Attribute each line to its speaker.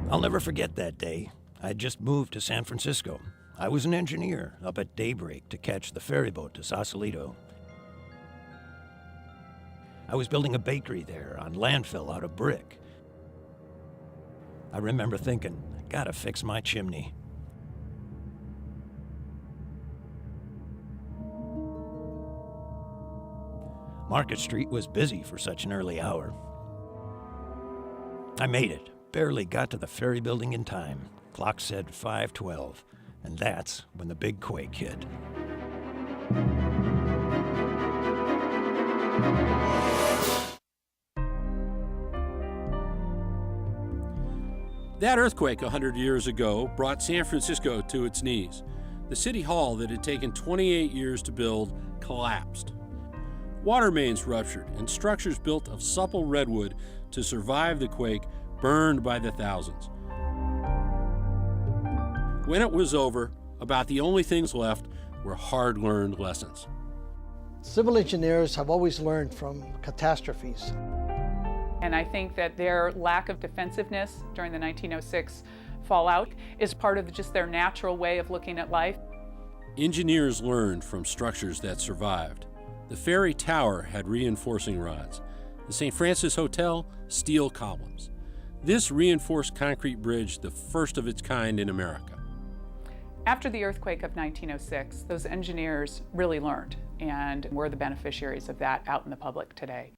Speaker 1: I'll never forget that day. I'd just moved to San Francisco. I was an engineer up at daybreak to catch the ferry boat to Sausalito. I was building a bakery there on landfill out of brick. I remember thinking, I gotta fix my chimney. Market Street was busy for such an early hour. I made it, barely got to the ferry building in time. Clock said 5:12, and that's when the big quake hit.
Speaker 2: That earthquake 100 years ago brought San Francisco to its knees. The city hall that had taken 28 years to build collapsed. Water mains ruptured and structures built of supple redwood to survive the quake burned by the thousands. When it was over, about the only things left were hard-learned lessons.
Speaker 3: Civil engineers have always learned from catastrophes.
Speaker 4: And I think that their lack of defensiveness during the 1906 fallout is part of just their natural way of looking at life.
Speaker 2: Engineers learned from structures that survived. The ferry tower had reinforcing rods. The St. Francis Hotel, steel columns. This reinforced concrete bridge, the first of its kind in America.
Speaker 4: After the earthquake of 1906, those engineers really learned, and we're the beneficiaries of that out in the public today.